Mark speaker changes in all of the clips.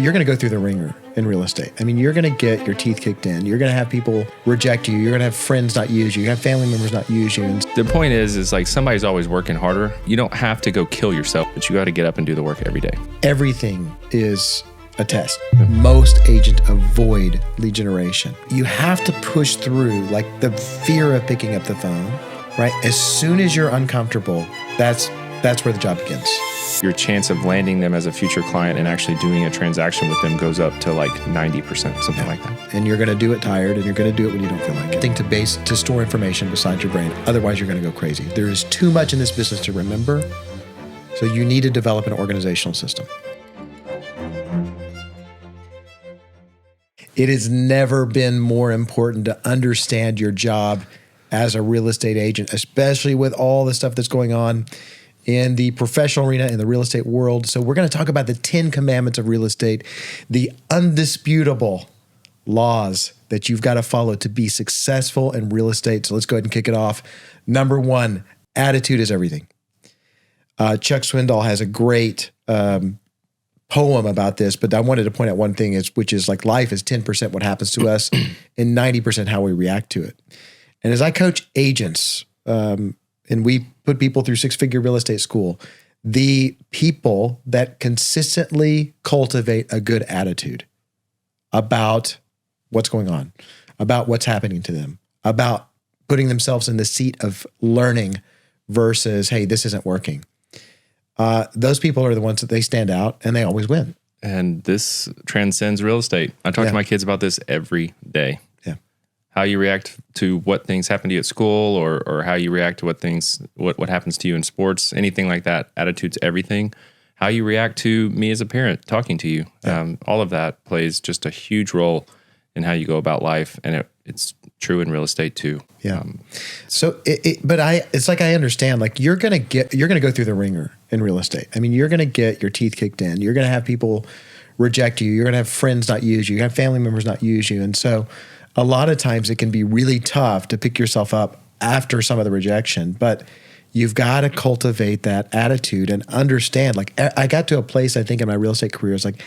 Speaker 1: you're going to go through the ringer in real estate. I mean, you're going to get your teeth kicked in. You're going to have people reject you. You're going to have friends not use you. You have family members not use you. And
Speaker 2: the point is like somebody's always working harder. You don't have to go kill yourself, but you got to get up and do the work every day.
Speaker 1: Everything is a test. Most agents avoid lead generation. You have to push through like the fear of picking up the phone, right? As soon as you're uncomfortable, that's where the job begins.
Speaker 2: Your chance of landing them as a future client and actually doing a transaction with them goes up to like 90%, something like that.
Speaker 1: And you're going to do it tired, and you're going to do it when you don't feel like it. I think to store information besides your brain. Otherwise, you're going to go crazy. There is too much in this business to remember. So you need to develop an organizational system. It has never been more important to understand your job as a real estate agent, especially with all the stuff that's going on in the professional arena, in the real estate world. So we're going to talk about the 10 commandments of real estate, the undisputable laws that you've got to follow to be successful in real estate. So let's go ahead and kick it off. Number 1, attitude is everything. Chuck Swindoll has a great poem about this, but I wanted to point out one thing, which is like life is 10% what happens to us and 90% how we react to it. And as I coach agents, and we put people through 6-figure real estate school, the people that consistently cultivate a good attitude about what's going on, about what's happening to them, about putting themselves in the seat of learning versus, hey, this isn't working. Those people are the ones that they stand out and they always win.
Speaker 2: And this transcends real estate. I talk to my kids about this every day. How you react to what things happen to you at school, or how you react to what happens to you in sports, anything like that. Attitude's everything. How you react to me as a parent talking to you. All of that plays just a huge role in how you go about life. And it's true in real estate too.
Speaker 1: Yeah. It's like, I understand, like you're going to go through the ringer in real estate. I mean, you're going to get your teeth kicked in. You're going to have people reject you. You're going to have friends not use you. You have family members not use you. And so a lot of times it can be really tough to pick yourself up after some of the rejection, but you've got to cultivate that attitude and understand. Like I got to a place, I think, in my real estate career, it's like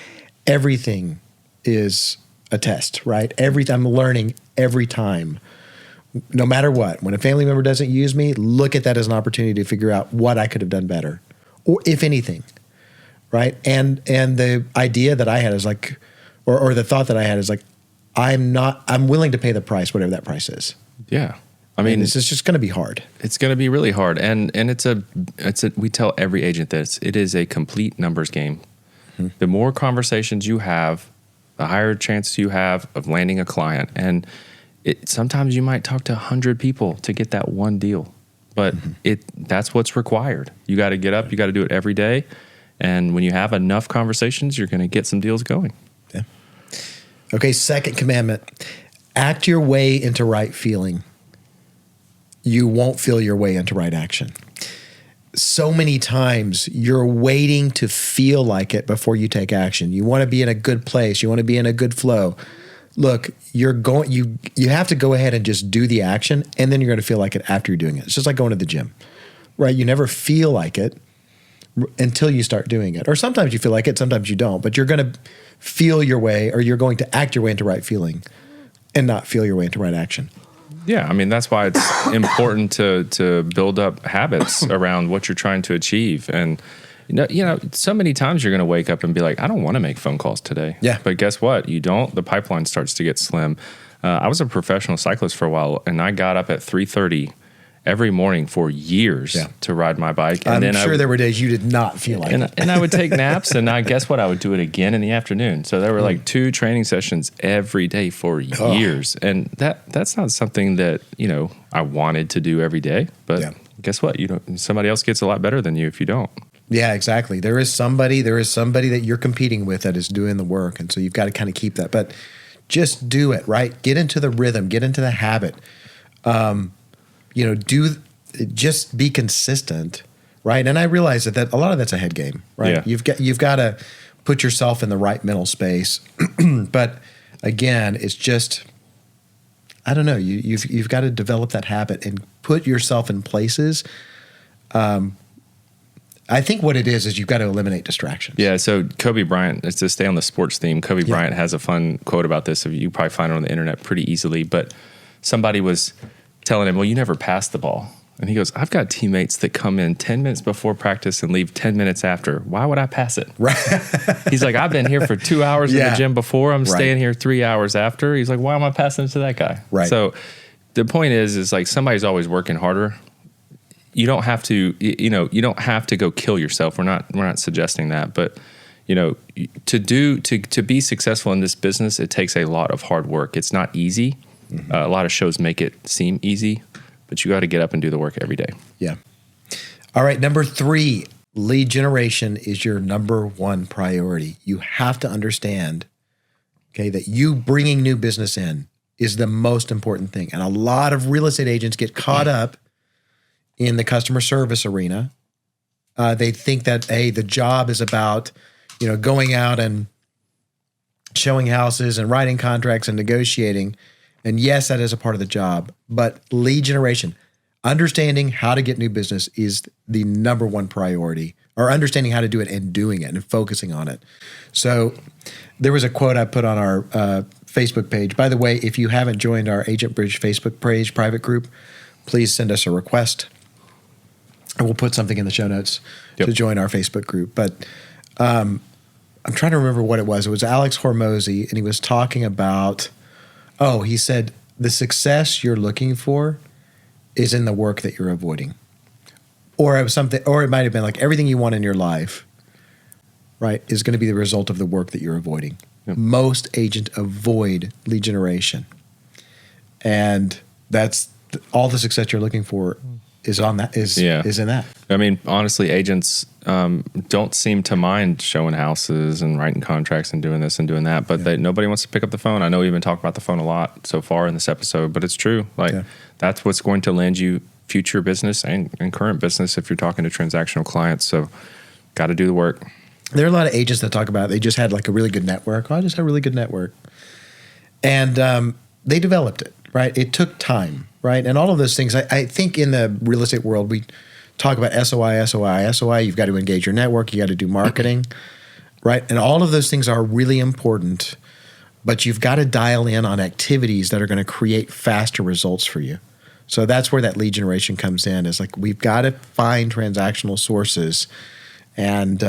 Speaker 1: everything is a test, right? I'm learning every time, no matter what. When a family member doesn't use me, look at that as an opportunity to figure out what I could have done better, or if anything, right? And the idea that I had is like, or the thought that I had is like, I'm willing to pay the price, whatever that price is.
Speaker 2: Yeah. I mean,
Speaker 1: this is just going to be hard.
Speaker 2: It's going to be really hard. And we tell every agent this, it is a complete numbers game. Mm-hmm. The more conversations you have, the higher chance you have of landing a client. And sometimes you might talk to 100 people to get that one deal, but that's what's required. You got to get up, you got to do it every day. And when you have enough conversations, you're going to get some deals going.
Speaker 1: Yeah. Okay, second commandment, act your way into right feeling. You won't feel your way into right action. So many times you're waiting to feel like it before you take action. You want to be in a good place. You want to be in a good flow. Look, you have to go ahead and just do the action, and then you're going to feel like it after you're doing it. It's just like going to the gym, right? You never feel like it until you start doing it. Or sometimes you feel like it, sometimes you don't, but you're going to feel your way, or you're going to act your way into right feeling and not feel your way into right action.
Speaker 2: Yeah, I mean, that's why it's important to build up habits around what you're trying to achieve. And, you know, so many times you're going to wake up and be like, I don't want to make phone calls today.
Speaker 1: Yeah.
Speaker 2: But guess what? You don't. The pipeline starts to get slim. I was a professional cyclist for a while, and I got up at 3:30 every morning for years to ride my bike. And
Speaker 1: I'm sure there were days you did not feel like it.
Speaker 2: And I would take naps, and guess what? I would do it again in the afternoon. So there were like 2 training sessions every day for years. And that's not something that, you know, I wanted to do every day. But guess what? Somebody else gets a lot better than you if you don't.
Speaker 1: Yeah, exactly. There is somebody that you're competing with that is doing the work. And so you've got to kind of keep that. But just do it, right? Get into the rhythm, get into the habit. Just be consistent, right? And I realize that a lot of that's a head game, right?
Speaker 2: Yeah.
Speaker 1: You've got to put yourself in the right mental space. But again, it's just, I don't know, you've got to develop that habit and put yourself in places I think what it is you've got to eliminate distractions.
Speaker 2: Yeah, so Kobe Bryant, to stay on the sports theme, Kobe Bryant has a fun quote about this. You probably find it on the internet pretty easily, but somebody was telling him, well, you never pass the ball. And he goes, I've got teammates that come in 10 minutes before practice and leave 10 minutes after. Why would I pass it?
Speaker 1: Right.
Speaker 2: He's like, I've been here for 2 hours in the gym before. I'm staying here 3 hours after. He's like, why am I passing it to that guy?
Speaker 1: Right.
Speaker 2: So the point is like somebody's always working harder. You don't have to, you don't have to go kill yourself. We're not suggesting that, but to be successful in this business, it takes a lot of hard work. It's not easy. Mm-hmm. A lot of shows make it seem easy, but you got to get up and do the work every day.
Speaker 1: Yeah. All right. Number 3, lead generation is your number one priority. You have to understand, okay, that you bringing new business in is the most important thing. And a lot of real estate agents get caught up in the customer service arena. They think that, hey, the job is about, going out and showing houses and writing contracts and negotiating. And yes, that is a part of the job. But lead generation, understanding how to get new business is the number one priority, or understanding how to do it and doing it and focusing on it. So there was a quote I put on our Facebook page. By the way, if you haven't joined our Agent Bridge Facebook page private group, please send us a request. And we'll put something in the show notes to join our Facebook group. But I'm trying to remember what it was. It was Alex Hormozy, and he was talking about, he said, the success you're looking for is in the work that you're avoiding. Or it was something, or it might have been like everything you want in your life, right, is going to be the result of the work that you're avoiding. Yep. Most agents avoid lead generation. And that's all the success you're looking for is on that is in that.
Speaker 2: I mean, honestly, agents don't seem to mind showing houses and writing contracts and doing this and doing that, but nobody wants to pick up the phone. I know we've been talking about the phone a lot so far in this episode, but it's true. That's what's going to land you future business and current business if you're talking to transactional clients. So got to do the work.
Speaker 1: There are a lot of agents that talk about they just had like a really good network. I just had a really good network. And they developed it, right? It took time. Right. And all of those things, I think in the real estate world, we talk about SOI. You've got to engage your network. You got to do marketing. Right. And all of those things are really important, but you've got to dial in on activities that are going to create faster results for you. So that's where that lead generation comes in, is like we've got to find transactional sources. And,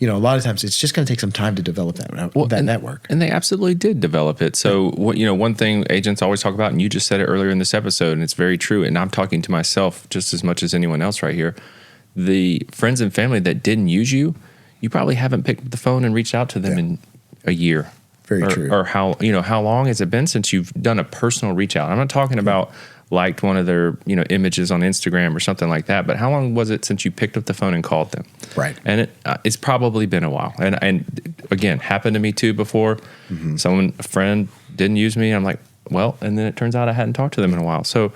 Speaker 1: a lot of times it's just going to take some time to develop that network.
Speaker 2: And they absolutely did develop it. So, one thing agents always talk about, and you just said it earlier in this episode, and it's very true, and I'm talking to myself just as much as anyone else right here, the friends and family that didn't use you, you probably haven't picked up the phone and reached out to them in a year.
Speaker 1: Very true.
Speaker 2: Or how long has it been since you've done a personal reach out? I'm not talking about liked one of their images on Instagram or something like that, but how long was it since you picked up the phone and called them?
Speaker 1: Right.
Speaker 2: And it's probably been a while. And again, happened to me too before. Mm-hmm. A friend didn't use me. I'm like, well, and then it turns out I hadn't talked to them in a while. So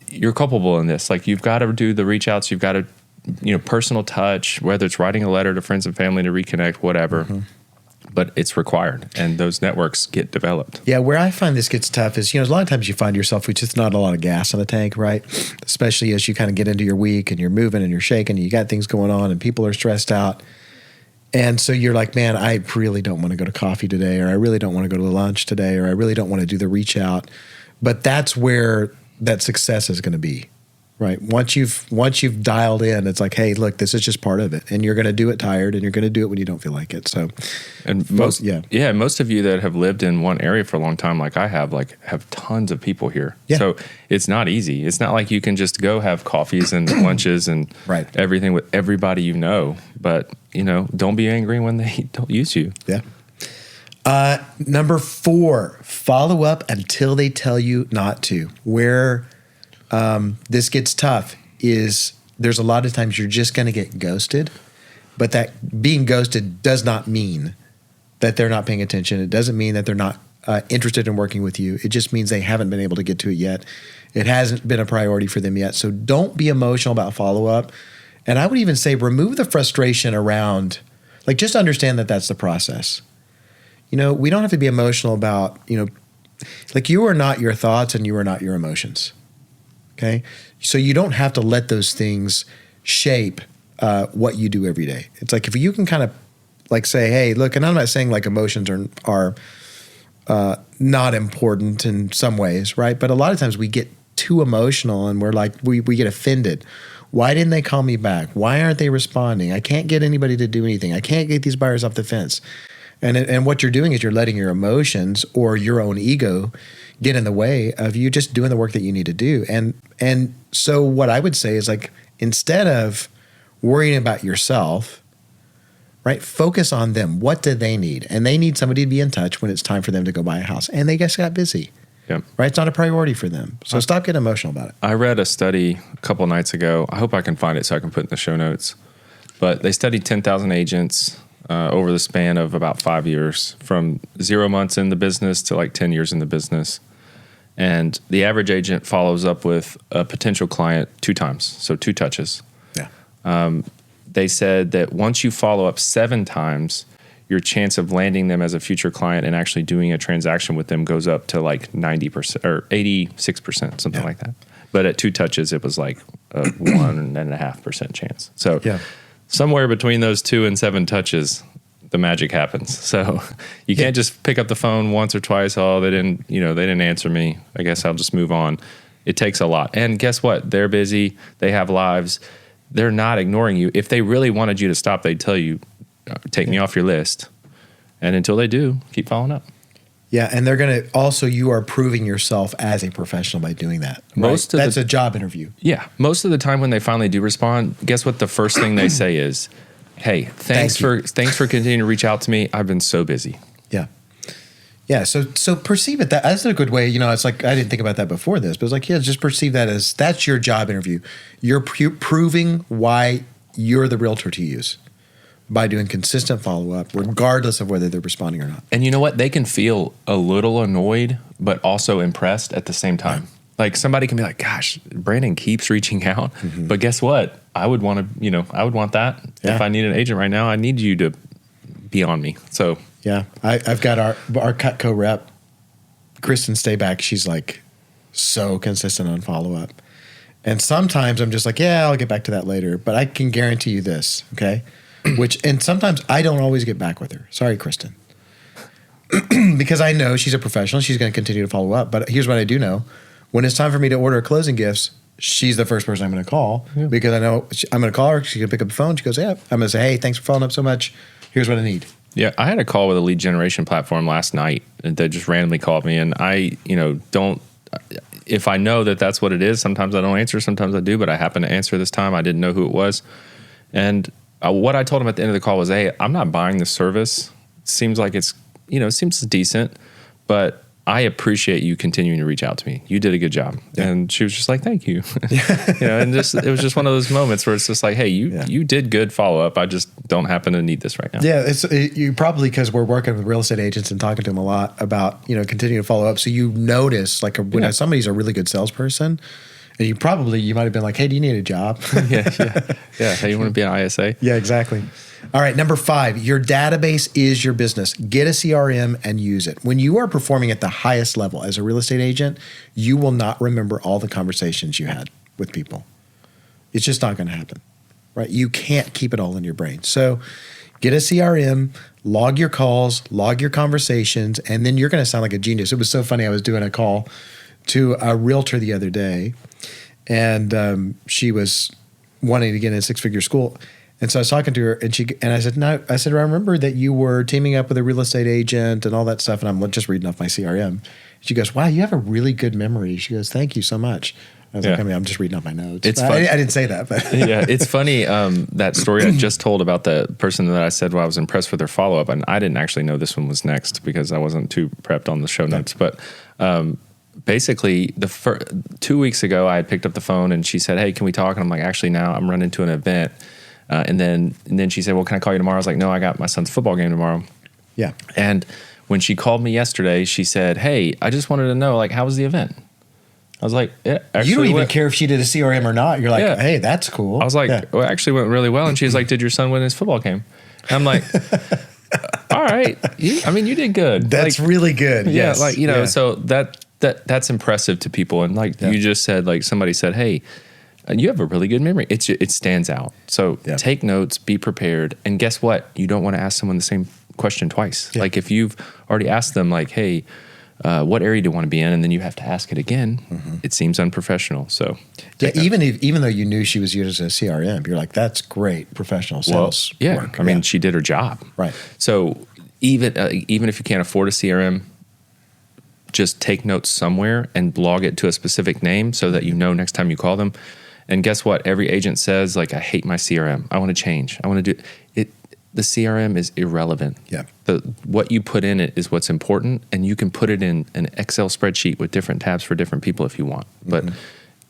Speaker 2: you're culpable in this. Like, you've got to do the reach outs. You've got to, personal touch, whether it's writing a letter to friends and family to reconnect, whatever. Mm-hmm. But it's required, and those networks get developed.
Speaker 1: Yeah, where I find this gets tough is, a lot of times you find yourself with just not a lot of gas in the tank, right? Especially as you kind of get into your week and you're moving and you're shaking and you got things going on and people are stressed out. And so you're like, man, I really don't want to go to coffee today, or I really don't want to go to lunch today, or I really don't want to do the reach out. But that's where that success is going to be. Right. Once you've dialed in, it's like, hey, look, this is just part of it, and you're going to do it tired, and you're going to do it when you don't feel like it. So,
Speaker 2: and most of you that have lived in one area for a long time, like I have tons of people here. Yeah. So it's not easy. It's not like you can just go have coffees and lunches and everything with everybody But don't be angry when they don't use you.
Speaker 1: Yeah. Number 4, follow up until they tell you not to. Where this gets tough is there's a lot of times you're just going to get ghosted, but that being ghosted does not mean that they're not paying attention. It doesn't mean that they're not interested in working with you. It just means they haven't been able to get to it yet. It hasn't been a priority for them yet. So don't be emotional about follow-up. And I would even say remove the frustration around, like, just understand that that's the process. We don't have to be emotional about, like, you are not your thoughts and you are not your emotions. Okay. So you don't have to let those things shape what you do every day. It's like if you can kind of like say, hey, look, and I'm not saying like emotions are not important in some ways, right? But a lot of times we get too emotional and we're like, we get offended. Why didn't they call me back? Why aren't they responding? I can't get anybody to do anything. I can't get these buyers off the fence. And what you're doing is you're letting your emotions or your own ego get in the way of you just doing the work that you need to do. And so what I would say is like, instead of worrying about yourself, right, focus on them. What do they need? And they need somebody to be in touch when it's time for them to go buy a house. And they just got busy.
Speaker 2: Yep.
Speaker 1: Right? It's not a priority for them. So stop getting emotional about it.
Speaker 2: I read a study a couple nights ago. I hope I can find it so I can put it in the show notes. But they studied 10,000 agents over the span of about 5 years, from 0 months in the business to like 10 years in the business. And the average agent follows up with a potential client 2 times, so 2 touches.
Speaker 1: Yeah.
Speaker 2: They said that once you follow up 7 times, your chance of landing them as a future client and actually doing a transaction with them goes up to like 90% or 86%, something like that. But at 2 touches, it was like a 1.5% chance. So somewhere between those 2 and 7 touches, the magic happens. So you can't just pick up the phone once or twice. Oh, they didn't answer me. I guess I'll just move on. It takes a lot. And guess what? They're busy. They have lives. They're not ignoring you. If they really wanted you to stop, they'd tell you, take me off your list. And until they do, keep following up.
Speaker 1: Yeah, and they're going to also, you are proving yourself as a professional by doing that. Right? That's a job interview.
Speaker 2: Yeah. Most of the time when they finally do respond, guess what the first thing they say is, hey, thanks for continuing to reach out to me. I've been so busy.
Speaker 1: Yeah. Yeah, so perceive it that's a good way. It's like, I didn't think about that before this, but it's like, just perceive that as that's your job interview. You're proving why you're the realtor to use by doing consistent follow-up, regardless of whether they're responding or not.
Speaker 2: And you know what? They can feel a little annoyed, but also impressed at the same time. Yeah. Like somebody can be like, gosh, Brandon keeps reaching out, but guess what? I would want that. Yeah. If I need an agent right now, I need you to be on me. So
Speaker 1: yeah, I've got our Cutco rep, Kristen Stayback. She's like so consistent on follow-up. And sometimes I'm just like, yeah, I'll get back to that later. But I can guarantee you this, okay? And sometimes I don't always get back with her. Sorry, Kristen. Because I know she's a professional. She's going to continue to follow up. But here's what I do know. When it's time for me to order closing gifts, she's the first person I'm going to call because I know I'm going to call her. She's going to pick up the phone. She goes, yeah. I'm going to say, hey, thanks for following up so much. Here's what I need.
Speaker 2: Yeah, I had a call with a lead generation platform last night that just randomly called me. And I, don't, if I know that that's what it is, sometimes I don't answer, sometimes I do, but I happen to answer this time. I didn't know who it was. And what I told him at the end of the call was, hey, I'm not buying the service. Seems like it's, seems decent, but I appreciate you continuing to reach out to me. You did a good job. Yeah. And she was just like, thank you. And it was just one of those moments where it's just like, hey, you did good follow-up. I just don't happen to need this right now.
Speaker 1: Yeah, you probably, because we're working with real estate agents and talking to them a lot about, continuing to follow up. So you notice like when somebody's a really good salesperson, and you might have been like, hey, do you need a job?
Speaker 2: Yeah. Hey, you want to be an ISA?
Speaker 1: Yeah, exactly. All right, number 5, your database is your business. Get a CRM and use it. When you are performing at the highest level as a real estate agent, you will not remember all the conversations you had with people. It's just not going to happen, right? You can't keep it all in your brain. So get a CRM, log your calls, log your conversations, and then you're going to sound like a genius. It was so funny. I was doing a call to a realtor the other day, and she was wanting to get in a 6-figure school. And so I was talking to her, and I said, no, I remember that you were teaming up with a real estate agent and all that stuff. And I'm just reading off my CRM. She goes, wow, you have a really good memory. She goes, thank you so much. I was like, I'm just reading off my notes. It's funny. I didn't say that, but
Speaker 2: yeah, it's funny. That story I just told about the person that I said, well, I was impressed with their follow-up. And I didn't actually know this one was next because I wasn't too prepped on the show notes. But basically, 2 weeks ago, I had picked up the phone and she said, hey, can we talk? And I'm like, actually, now I'm running to an event. And then she said, well, can I call you tomorrow? I was like, no, I got my son's football game tomorrow.
Speaker 1: Yeah.
Speaker 2: And when she called me yesterday, she said, hey, I just wanted to know, like, how was the event? I was like, yeah, actually.
Speaker 1: You don't even care if she did a CRM or not. You're like, hey, that's cool.
Speaker 2: I was like, well, it actually went really well. And she's like, did your son win his football game? And I'm like, all right. You did good.
Speaker 1: That's like, really good.
Speaker 2: Yeah. Yes. So that's impressive to people. And like you just said, like somebody said, hey, And you have a really good memory. It stands out. So
Speaker 1: Yeah.
Speaker 2: take notes, be prepared, and guess what? You don't want to ask someone the same question twice.
Speaker 1: Yeah.
Speaker 2: Like if you've already asked them, like, "Hey, what area do you want to be in?" and then you have to ask it again, it seems unprofessional. So
Speaker 1: Yeah, even though you knew she was used as a CRM, you're like, that's great professional sales work.
Speaker 2: I mean, she did her job.
Speaker 1: Right.
Speaker 2: So even if you can't afford a CRM, just take notes somewhere and blog it to a specific name so that you know next time you call them. And guess what? Every agent says, like, I hate my CRM. I want to change. I want to do it. The CRM is irrelevant.
Speaker 1: Yeah.
Speaker 2: What you put in it is what's important, and you can put it in an Excel spreadsheet with different tabs for different people if you want. But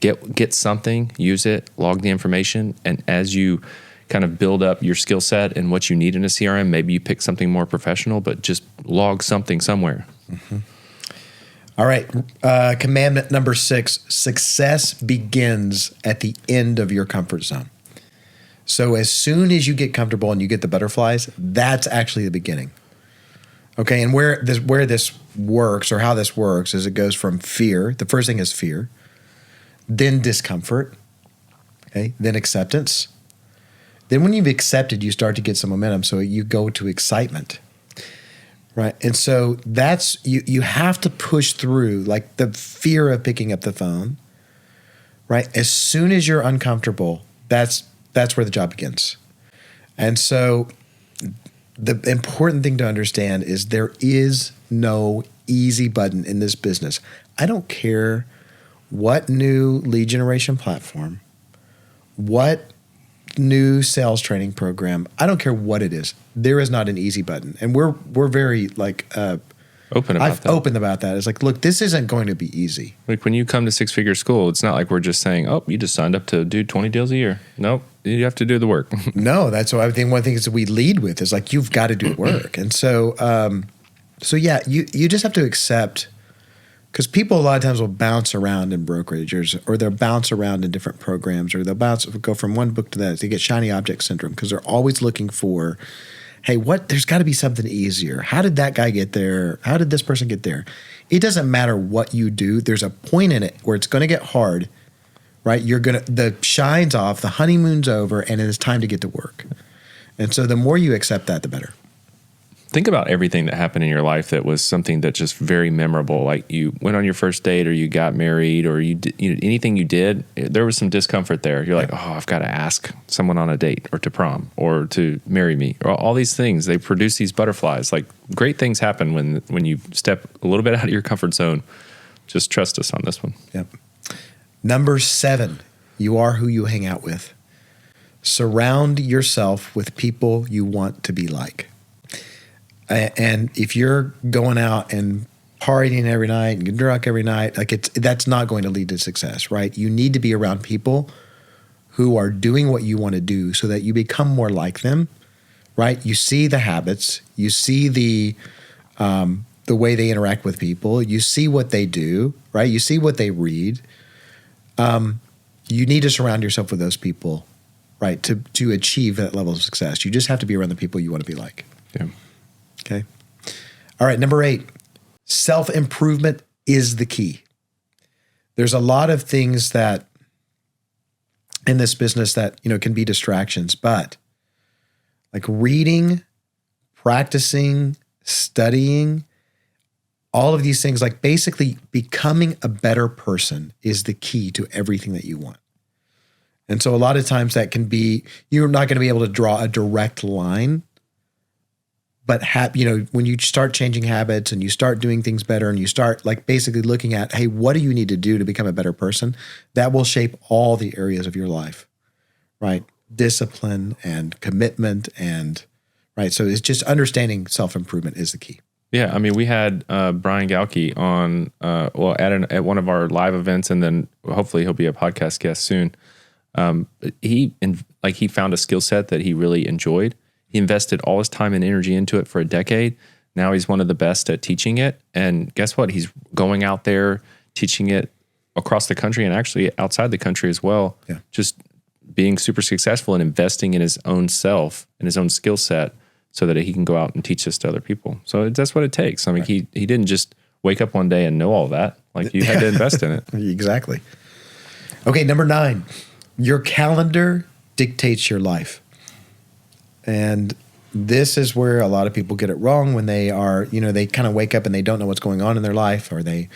Speaker 2: get something, use it, log the information, and as you kind of build up your skill set and what you need in a CRM, maybe you pick something more professional, but just log something somewhere.
Speaker 1: All right. Commandment number 6, success begins at the end of your comfort zone. So as soon as you get comfortable and you get the butterflies, that's actually the beginning. Okay. And where this works, or how this works, is it goes from fear. The first thing is fear, then discomfort, okay, then acceptance. Then when you've accepted, you start to get some momentum. So you go to excitement. Right. And so that's, you have to push through, like, the fear of picking up the phone, right? As soon as you're uncomfortable, that's where the job begins. And so the important thing to understand is there is no easy button in this business. I don't care what new lead generation platform, what new sales training program, I don't care what it is. There is not an easy button. And we're very
Speaker 2: Open about that.
Speaker 1: It's like, look, this isn't going to be easy.
Speaker 2: Like when you come to Six Figure School, it's not like we're just saying, "Oh, you just signed up to do 20 deals a year." Nope, you have to do the work.
Speaker 1: No, that's what I think. One thing is that we lead with is like, you've got to do work. And so, yeah, you just have to accept, because people a lot of times will bounce around in brokerages, or they'll bounce around in different programs, or they'll go from one book to that. They get shiny object syndrome because they're always looking for, hey, there's got to be something easier. How did that guy get there? How did this person get there? It doesn't matter what you do. There's a point in it where it's going to get hard, right? The shine's off, the honeymoon's over, and it is time to get to work. And so the more you accept that, the better.
Speaker 2: Think about everything that happened in your life that was something that just very memorable. Like you went on your first date, or you got married, or anything you did, there was some discomfort there. You're like, oh, I've got to ask someone on a date, or to prom, or to marry me, or all these things. They produce these butterflies. Like, great things happen when you step a little bit out of your comfort zone. Just trust us on this one.
Speaker 1: Yep. Number 7, you are who you hang out with. Surround yourself with people you want to be like. And if you're going out and partying every night and getting drunk every night, that's not going to lead to success, right? You need to be around people who are doing what you want to do so that you become more like them, right? You see the habits, you see the way they interact with people, you see what they do, right? You see what they read. You need to surround yourself with those people, right? To achieve that level of success. You just have to be around the people you want to be like.
Speaker 2: Yeah.
Speaker 1: Okay. All right. Number 8, self-improvement is the key. There's a lot of things that in this business that, can be distractions, but like reading, practicing, studying, all of these things, like basically becoming a better person is the key to everything that you want. And so a lot of times that can be, you're not going to be able to draw a direct line. But when you start changing habits and you start doing things better, and you start like basically looking at, hey, what do you need to do to become a better person? That will shape all the areas of your life, right? Discipline and commitment right. So it's just understanding self-improvement is the key.
Speaker 2: Yeah. I mean, we had Brian Galkey on, at one of our live events, and then hopefully he'll be a podcast guest soon. He found a skill set that he really enjoyed. He invested all his time and energy into it for a decade. Now he's one of the best at teaching it. And guess what? He's going out there teaching it across the country, and actually outside the country as well.
Speaker 1: Yeah.
Speaker 2: Just being super successful and investing in his own self and his own skill set so that he can go out and teach this to other people. So that's what it takes. I mean, right. He didn't just wake up one day and know all that. Like, you had to invest in it.
Speaker 1: Exactly. Okay, number 9. Your calendar dictates your life. And this is where a lot of people get it wrong when they are, they kind of wake up and they don't know what's going on in their life, or they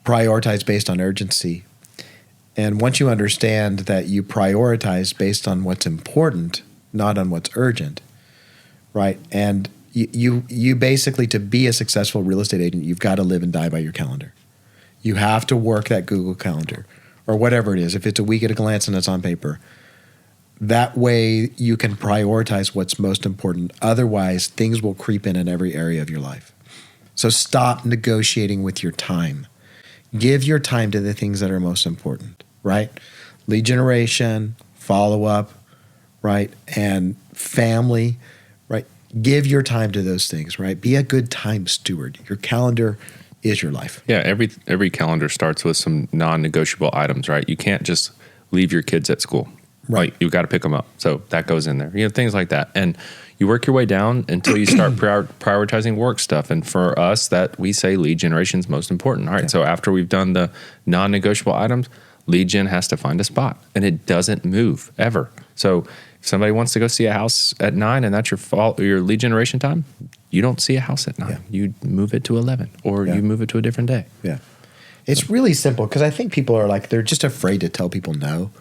Speaker 1: prioritize based on urgency. And once you understand that you prioritize based on what's important, not on what's urgent, right? And you basically, to be a successful real estate agent, you've got to live and die by your calendar. You have to work that Google Calendar or whatever it is. If it's a week at a glance and it's on paper, that way you can prioritize what's most important. Otherwise, things will creep in every area of your life. So stop negotiating with your time. Give your time to the things that are most important, right? Lead generation, follow-up, right? And family, right? Give your time to those things, right? Be a good time steward. Your calendar is your life.
Speaker 2: Yeah, every calendar starts with some non-negotiable items, right? You can't just leave your kids at school.
Speaker 1: Right.
Speaker 2: Like, you've got to pick them up. So that goes in there. Things like that. And you work your way down until you start prioritizing work stuff. And for us, that we say lead generation is most important. All right. Okay. So after we've done the non-negotiable items, lead gen has to find a spot, and it doesn't move ever. So if somebody wants to go see a house at 9 and that's your lead generation time, you don't see a house at 9. Yeah. You move it to 11, or you move it to a different day.
Speaker 1: Yeah. It's really simple, because I think people are they're just afraid to tell people no.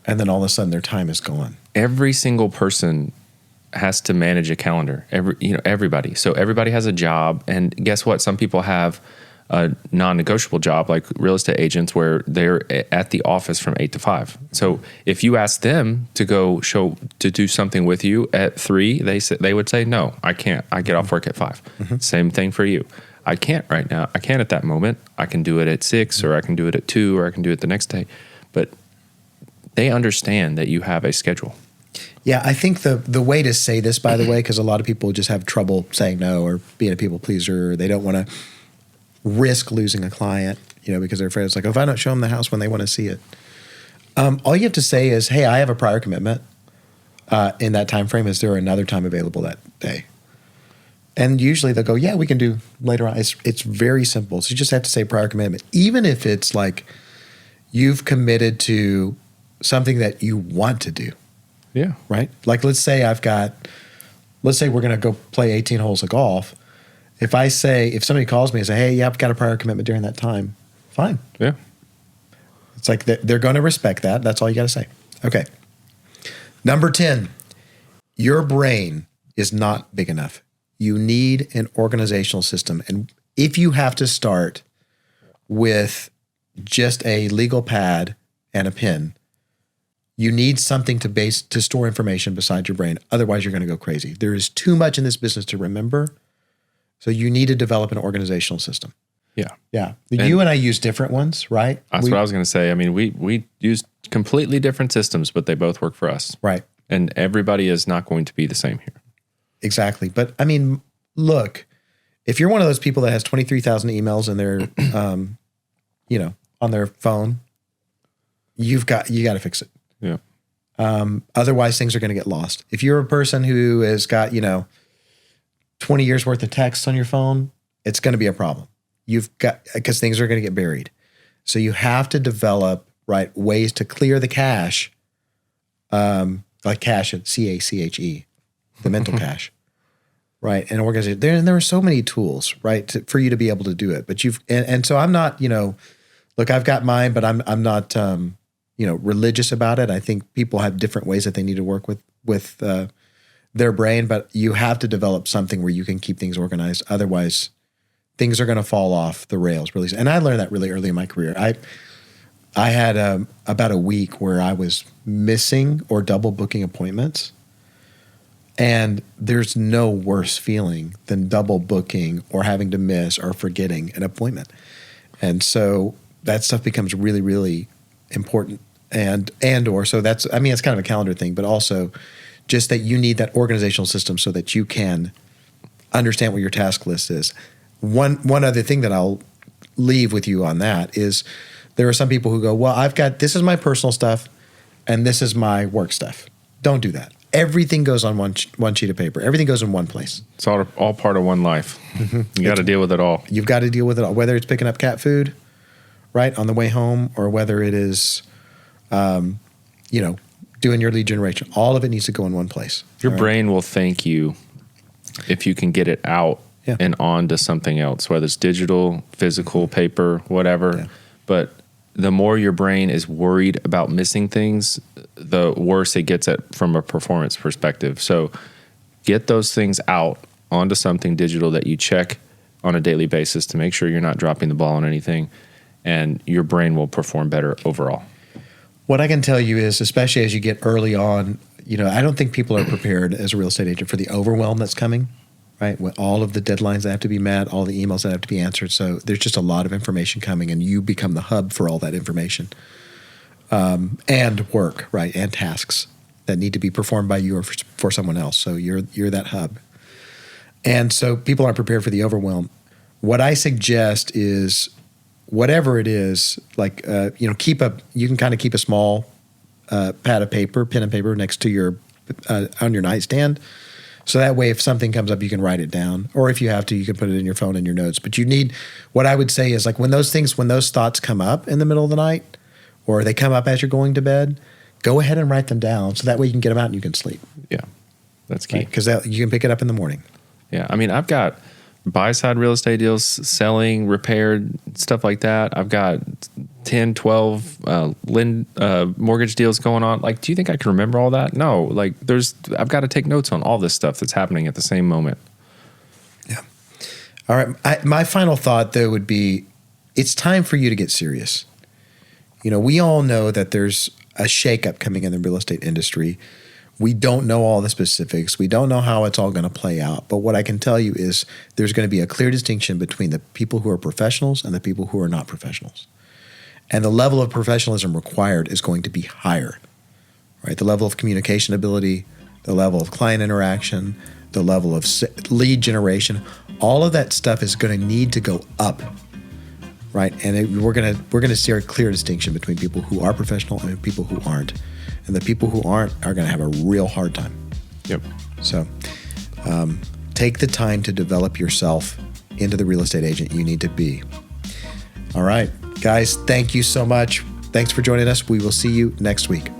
Speaker 1: And then all of a sudden their time is gone.
Speaker 2: Every single person has to manage a calendar. Everybody. So everybody has a job, and guess what? Some people have a non-negotiable job, like real estate agents, where they're at the office from 8 to 5. So if you ask them to go to do something with you at 3, they would say, no, I can't. I get off work at 5. Mm-hmm. Same thing for you. I can't right now. I can't at that moment. I can do it at 6, or I can do it at 2, or I can do it the next day. But they understand that you have a schedule.
Speaker 1: Yeah, I think the way to say this, by the way, because a lot of people just have trouble saying no, or being a people pleaser, or they don't want to risk losing a client, because they're afraid. It's like, if I don't show them the house when they want to see it. All you have to say is, hey, I have a prior commitment in that time frame. Is there another time available that day? And usually they'll go, yeah, we can do later on. It's very simple. So you just have to say prior commitment. Even if it's like you've committed to something that you want to do.
Speaker 2: Yeah.
Speaker 1: Right? Like, let's say we're going to go play 18 holes of golf. If somebody calls me and say, hey, yeah, I've got a prior commitment during that time, fine.
Speaker 2: Yeah.
Speaker 1: It's like they're going to respect that. That's all you got to say. Okay. Number 10, your brain is not big enough. You need an organizational system. And if you have to start with just a legal pad and a pen, you need something to store information beside your brain. Otherwise, you're going to go crazy. There is too much in this business to remember. So you need to develop an organizational system.
Speaker 2: Yeah.
Speaker 1: Yeah. You and I use different ones, right?
Speaker 2: That's what I was going to say. I mean, we use completely different systems, but they both work for us.
Speaker 1: Right.
Speaker 2: And everybody is not going to be the same here.
Speaker 1: Exactly. But I mean, look, if you're one of those people that has 23,000 emails in their, on their phone, you got to fix it.
Speaker 2: Yeah.
Speaker 1: Otherwise, things are going to get lost. If you're a person who has got, 20 years worth of text on your phone, it's going to be a problem. Because things are going to get buried. So you have to develop, ways to clear the cache, like cache, CACHE, the mental cache, right? And organization. There are so many tools, right, for you to be able to do it. But and so I'm not, look, I've got mine, but I'm not, religious about it. I think people have different ways that they need to work with their brain, but you have to develop something where you can keep things organized. Otherwise, things are going to fall off the rails really. And I learned that really early in my career. I had about a week where I was missing or double booking appointments. And there's no worse feeling than double booking or having to miss or forgetting an appointment. And so that stuff becomes really, really important. So that's, it's kind of a calendar thing, but also just that you need that organizational system so that you can understand what your task list is. One other thing that I'll leave with you on that is there are some people who go, well, this is my personal stuff and this is my work stuff. Don't do that. Everything goes on one sheet of paper. Everything goes in one place. It's
Speaker 2: all part of one life. Mm-hmm. You got to deal with it all.
Speaker 1: You've got to deal with it all, whether it's picking up cat food, right, on the way home, or whether it is, doing your lead generation. All of it needs to go in one place.
Speaker 2: Your brain will thank you if you can get it out and on to something else, whether it's digital, physical, paper, whatever. Yeah. But the more your brain is worried about missing things, the worse it gets from a performance perspective. So get those things out onto something digital that you check on a daily basis to make sure you're not dropping the ball on anything, and your brain will perform better overall.
Speaker 1: What I can tell you is, especially as you get early on, I don't think people are prepared as a real estate agent for the overwhelm that's coming, right? With all of the deadlines that have to be met, all the emails that have to be answered. So there's just a lot of information coming, and you become the hub for all that information. And work, right? And tasks that need to be performed by you or for someone else. So you're that hub. And so people aren't prepared for the overwhelm. What I suggest is, whatever it is, like you can kind of keep a small pad of paper, pen and paper next to your on your nightstand, so that way if something comes up you can write it down, or if you have to you can put it in your phone in your notes. But what I would say is, like, when those thoughts come up in the middle of the night, or they come up as you're going to bed, go ahead and write them down, so that way you can get them out and you can sleep.
Speaker 2: Yeah, that's key,
Speaker 1: because you can pick it up in the morning.
Speaker 2: Yeah, I mean, I've got buy-side real estate deals, selling, repaired, stuff like that. I've got 10, 12 mortgage deals going on. Like, do you think I can remember all that? No. Like, I've got to take notes on all this stuff that's happening at the same moment.
Speaker 1: Yeah. All right. My final thought, though, would be, it's time for you to get serious. We all know that there's a shakeup coming in the real estate industry. We don't know all the specifics. We don't know how it's all going to play out. But what I can tell you is there's going to be a clear distinction between the people who are professionals and the people who are not professionals. And the level of professionalism required is going to be higher, right? The level of communication ability, the level of client interaction, the level of lead generation, all of that stuff is going to need to go up, right? And we're going to see a clear distinction between people who are professional and people who aren't. And the people who aren't are going to have a real hard time.
Speaker 2: Yep.
Speaker 1: So take the time to develop yourself into the real estate agent you need to be. All right, guys, thank you so much. Thanks for joining us. We will see you next week.